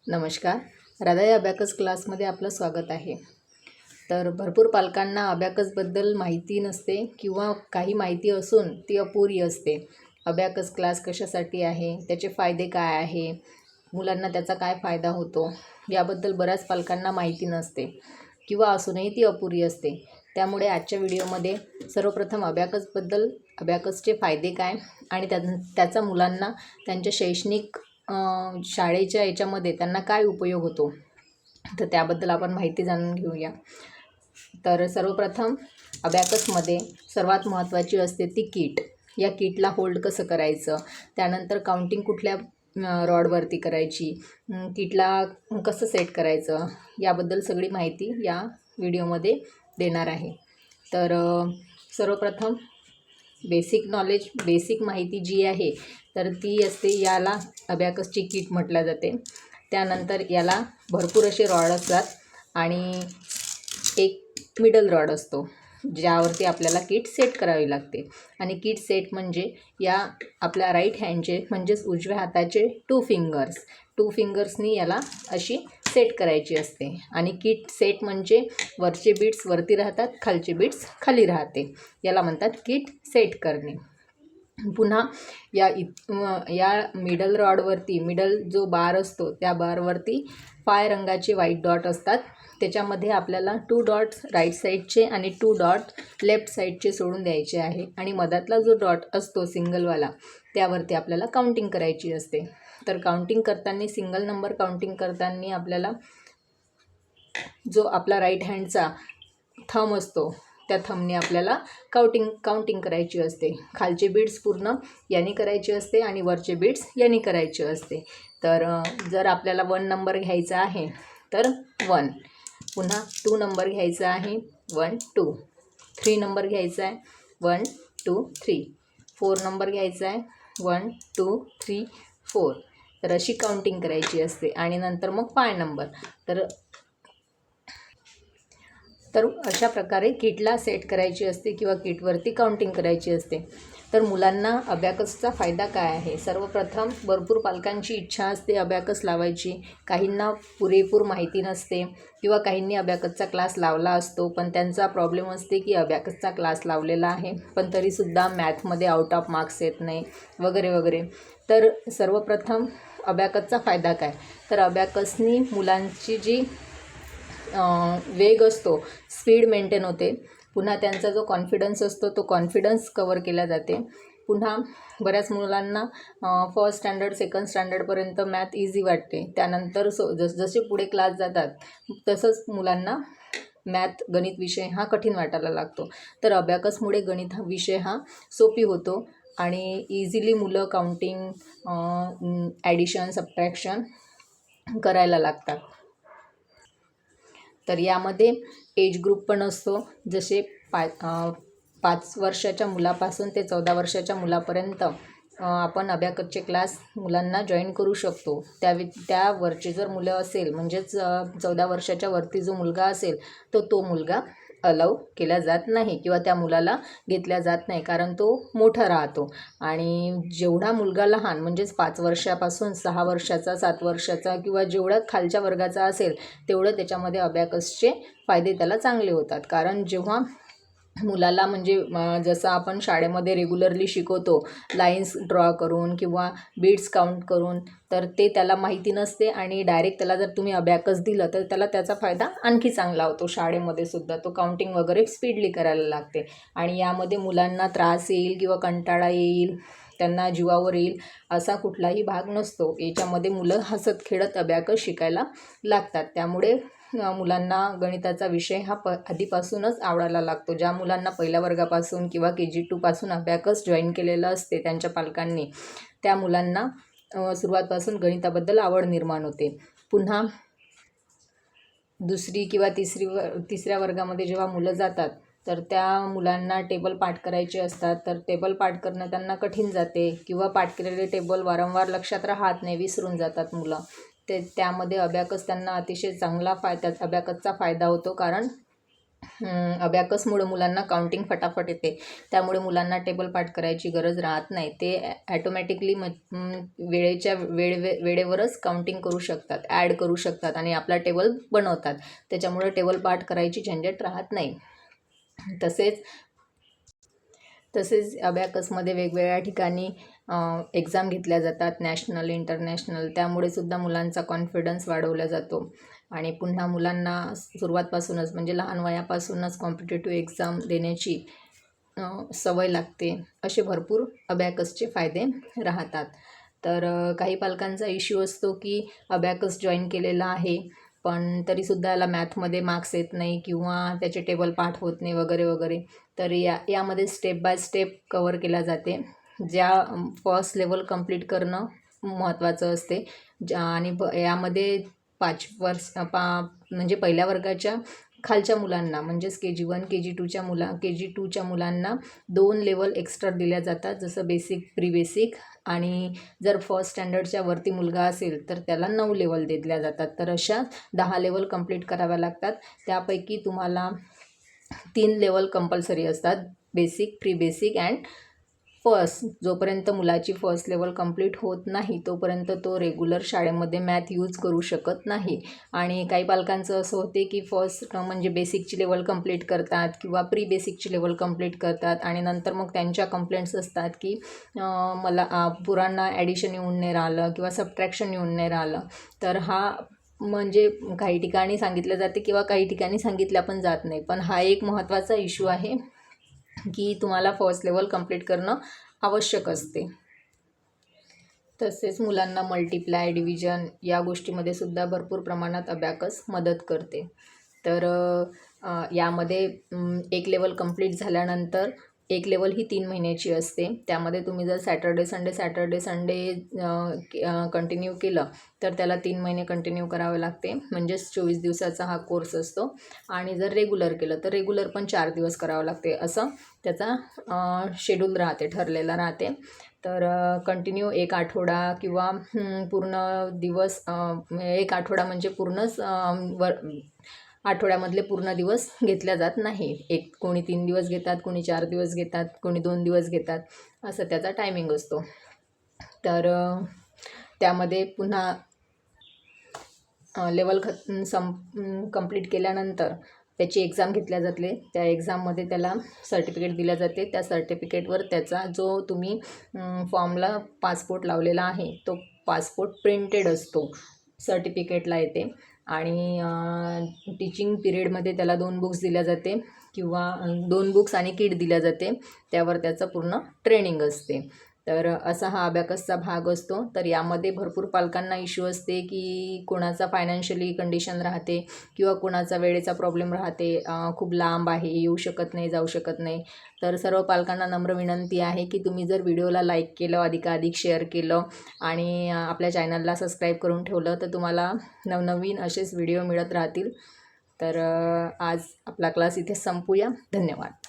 नमस्कार. हृदय अबॅकस क्लासमध्ये आपलं स्वागत आहे. तर भरपूर पालकांना अबॅकसबद्दल माहिती नसते किंवा काही माहिती असून ती अपुरी असते. अबॅकस क्लास कशासाठी आहे, त्याचे फायदे काय आहे, मुलांना त्याचा काय फायदा होतो, याबद्दल बऱ्याच पालकांना माहिती नसते किंवा असूनही ती अपुरी असते. त्यामुळे आजच्या व्हिडिओमध्ये सर्वप्रथम अबॅकसचे फायदे काय आणि त्याचा मुलांना त्यांच्या शैक्षणिक शाळेच्या याच्यामध्ये त्यांना काय उपयोग होतो, तर त्याबद्दल आपण माहिती जाणून घेऊया. तर सर्वप्रथम अबॅकसमध्ये सर्वात महत्त्वाची असते ती किट. या किटला होल्ड कसं करायचं, त्यानंतर काउंटिंग कुठल्या रॉडवरती करायची, किटला कसं सेट करायचं, याबद्दल सगळी माहिती या व्हिडिओमध्ये देणार आहे. तर सर्वप्रथम बेसिक माहिती जी आहे तर ती असते, याला अबॅकसची किट म्हटल्या जाते. त्यानंतर याला भरपूर असे रॉड असतात आणि एक मिडल रॉड असतो ज्यावरती आपल्याला किट सेट करावी लागते. आणि किट सेट म्हणजे या आपल्या राईट हँडचे म्हणजेच उजव्या हाताचे टू फिंगर्सनी याला अशी सेट करायची असते. आणि किट सेट म्हणजे वरचे बीट्स वरती राहतात, खालचे बीट्स खाली राहते, याला म्हणतात किट सेट करणे. पुन्हा या मिडल रॉडवरती मिडल जो बार असतो त्या बारवरती 5 रंगाचे व्हाईट डॉट असतात. त्याच्यामध्ये आपल्याला 2 डॉट्स राईट साईडचे आणि 2 डॉट लेफ्ट साईडचे सोडून द्यायचे आहे. आणि मधातला जो डॉट असतो सिंगलवाला, त्यावरती आपल्याला काउंटिंग करायची असते. तर काउंटिंग करताना सिंगल नंबर काउंटिंग करताना आपल्याला जो आपला राईट हँडचा थंब असतो त्या थंबने आपल्याला काउंटिंग करायची असते. खालचे बीट्स पूर्ण याने करायचे असते आणि वरचे बीट्स याने करायचे असते. तर जर आपल्याला 1 नंबर घ्यायचा आहे तर 1, पुन्हा 2 नंबर घ्यायचा आहे 1 2, 3 नंबर घ्यायचा आहे 1 2 3, 4 नंबर घ्यायचा आहे 1 2 3 4. तर अशी काउंटिंग करायची असते. आणि नंतर मग 5 नंबर. तर अशा प्रकारे किटला सेट करायची असते किंवा किटवरती काउंटिंग करायची असते. तर मुलांना अबॅकसचा फायदा काय आहे? सर्वप्रथम भरपूर पालकांची इच्छा असते अबॅकस लावायची. काहींना पुरेपूर माहिती नसते किंवा काहींनी अबॅकसचा क्लास लावला असतो, पण त्यांचा प्रॉब्लेम असते की अबॅकसचा क्लास लावलेला आहे पण तरीसुद्धा मॅथमध्ये आउट ऑफ मार्क्स येत नाही वगैरे वगैरे. तर सर्वप्रथम अबॅकसचा फायदा काय? तर अबॅकसनी मुलांची जी वेग असतो, स्पीड मेंटेन होते. पुन्हा त्यांचा जो कॉन्फिडन्स असतो तो कॉन्फिडन्स कवर केला जाते. पुन्हा बऱ्याच मुलांना फर्स्ट स्टँडर्ड सेकंड स्टँडर्डपर्यंत मॅथ इझी वाटते. त्यानंतर जसे पुढे क्लास जातात तसंच मुलांना गणित विषय हा कठीण वाटायला लागतो. तर अबॅकसमुळे गणित हा विषय हा सोपी होतो आणि इझिली मुलं काउंटिंग, ॲडिशन, सबट्रॅक्शन करायला लागतात. तर यामध्ये एज ग्रुप पण असतो. जसे 5 वर्षाच्या मुलापासून ते 14 वर्षाच्या मुलापर्यंत आपण अबॅकसचे क्लास मुलांना जॉईन करू शकतो. त्यावरचे जर मुलं असेल, म्हणजेच 14 वर्षाच्या वरती जो मुलगा असेल तो मुलगा अलाउ केला जात नाही किंवा त्या मुलाला घेतल्या जात नाही, कारण तो मोठा राहतो. आणि जेवढा मुलगा लहान, म्हणजेच 5 वर्षापासून 6 वर्षाचा, 7 वर्षाचा किंवा जेवढा खालच्या वर्गाचा असेल तेवढं त्याच्यामध्ये अबॅकसचे फायदे त्याला चांगले होतात. कारण जेव्हा मुलाला म्हणजे जसं आपण शाळेमध्ये रेग्युलरली शिकवतो लाईन्स ड्रॉ करून किंवा बीट्स काउंट करून, तर ते त्याला माहिती नसते आणि डायरेक्ट त्याला जर तुम्ही अबॅकस दिलं तर त्याला त्याचा फायदा आणखी चांगला होतो. शाळेमध्ये सुद्धा तो काउंटिंग वगैरे स्पीडली करायला लागते. आणि यामध्ये मुलांना त्रास येईल किंवा कंटाळा येईल, त्यांना जीवावर येईल असा कुठलाही भाग नसतो. याच्यामध्ये मुलं हसत खेळत अबॅकस शिकायला लागतात. त्यामुळे मुलांना गणिताचा विषय हा आधीपासूनच आवडायला लागतो. ज्या मुलांना पहिल्या वर्गापासून किंवा KG2 पासून अबॅकस जॉईन केलेलं असते त्यांच्या पालकांनी, त्या मुलांना सुरुवातपासून गणिताबद्दल आवड निर्माण होते. पुन्हा 2री किंवा 3ऱ्या वर्गामध्ये जेव्हा मुलं जातात तर त्या मुलांना टेबल पाठ करायचे असतात. तर टेबल पाठ करणं त्यांना कठीण जाते किंवा पाठ केलेले टेबल वारंवार लक्षात राहत नाही, विसरून जातात मुलं. त्यामध्ये अबॅकस त्यांना अतिशय चांगला अबॅकसचा फायदा होतो. कारण अबॅकसमुळे मुलांना काउंटिंग फटाफट येते, त्यामुळे मुलांना टेबल पाठ करायची गरज राहत नाही. ते ॲटोमॅटिकली वेळेवरच काउंटिंग करू शकतात, ॲड करू शकतात आणि आपला टेबल बनवतात. त्याच्यामुळे टेबल पाठ करायची झंझट राहत नाही. तसेच अबॅकसमध्ये वेगवेगळ्या ठिकाणी एक्झाम घेतल्या जातात, नॅशनल, इंटरनॅशनल. त्यामुळे सुद्धा मुलांचा कॉन्फिडन्स वाढवला जातो आणि पुन्हा मुलांना सुरुवातपासूनच म्हणजे लहान वयापासूनच कॉम्पिटेटिव्ह एक्झाम देण्याची सवय लागते. असे भरपूर अबॅकसचे फायदे राहतात. तर काही पालकांचा इश्यू असतो की अबॅकस जॉईन केलेला आहे, पण तरीसुद्धा याला मॅथमध्ये मार्क्स येत नाही किंवा त्याचे टेबल पाठ होत नाही वगैरे वगैरे. तर यामध्ये स्टेप बाय स्टेप कवर केल्या जाते. फर्स्ट लेवल कंप्लीट करणं महत्त्वाचं असते. आणि यामध्ये 5 वर्ष म्हणजे पहिल्या वर्गाच्या खालच्या मुलांना म्हणजेच KG1 KG2च्या मुलांना 2 लेवल एक्स्ट्रा दिल्या जातात, जसं बेसिक, प्री बेसिक. आणि जर फर्स्ट स्टँडर्डच्या वरती मुलगा असेल तर त्याला 9 लेवल दिल्या जातात. तर अशा 10 लेवल कंप्लीट कराव्या लागतात. त्यापैकी तुम्हाला 3 लेवल कंपल्सरी असतात, basic, pre basic and first. जोपर्यंत मुलाची फर्स्ट लेवल कंप्लीट होत नाही तोपर्यंत तो रेग्युलर शाळेमध्ये मॅथ यूज करू शकत नाही. आणि काही पालकांचं असं होते की फर्स्ट म्हणजे बेसिकची लेवल कंप्लीट करतात किंवा प्री बेसिकची लेवल कंप्लीट करतात आणि नंतर मग त्यांच्या कंप्लेंट्स असतात की मला पुरांना ॲडिशन येऊन नाही राहिलं किंवा सबट्रॅक्शन येऊन नाही राहिलं. तर हा म्हणजे काही ठिकाणी सांगितलं जाते किंवा काही ठिकाणी सांगितल्या पण जात नाही. पण हा एक महत्त्वाचा इश्यू आहे की तुम्हाला फर्स्ट लेवल कंप्लीट करणं आवश्यक असते. तसेच मुलांना मल्टिप्लाय, डिव्हिजन या गोष्टीमध्ये सुद्धा भरपूर प्रमाणात अबॅकस मदत करते. तर यामध्ये 1 लेवल कंप्लीट झाल्यानंतर 1 लेवल ही 3 महिन्याची असते. त्यामध्ये तुम्ही जर सॅटर्डे संडे कंटिन्यू केलं तर त्याला 3 महिने कंटिन्यू करावे लागते. म्हणजेच 24 दिवसाचा हा कोर्स असतो. आणि जर रेग्युलर केलं तर रेग्युलर पण 4 दिवस करावं लागते. असं त्याचा शेड्यूल राहते, ठरलेला राहते. तर कंटिन्यू 1 आठवडा किंवा पूर्ण दिवस, 1 आठवडा म्हणजे पूर्णच आठवड्यामधले पूर्ण दिवस घेतल्या जात नाही. कोणी 3 दिवस घेतात, कोणी 4 दिवस घेतात, कोणी 2 दिवस घेतात, असं त्याचा टायमिंग असतो. तर त्यामध्ये पुन्हा लेवल कंप्लीट केल्यानंतर त्याची एक्झाम घेतल्या जाते. त्या एक्झाममध्ये त्याला सर्टिफिकेट दिल्या जाते. त्या सर्टिफिकेटवर त्याचा जो तुम्ही फॉर्मला पासपोर्ट लावलेला आहे तो पासपोर्ट प्रिंटेड असतो, सर्टिफिकेटला येते. आणि टीचिंग पिरियडमध्ये त्याला 2 बुक्स दिल्या जाते किंवा 2 बुक्स आणि किट दिल्या जाते. त्यावर त्याचं पूर्ण ट्रेनिंग असते. तर असा हा अबॅकसचा भाग असतो. तर यामध्ये भरपूर पालकांना इश्यू असते की कोणाचा फायनान्शियली कंडिशन राहते किंवा कोणाचा वेळेचा प्रॉब्लेम राहते, खूप लांब आहे, येऊ शकत नाही, जाऊ शकत नाही. तर सर्व पालकांना नम्र विनंती आहे की तुम्ही जर व्हिडिओला लाईक केलं, अधिकाधिक शेअर केलं आणि आपल्या चॅनलला सबस्क्राईब करून ठेवलं तर तुम्हाला नवनवीन असेच व्हिडिओ मिळत राहतील. तर आज आपला क्लास इथे संपूया. धन्यवाद.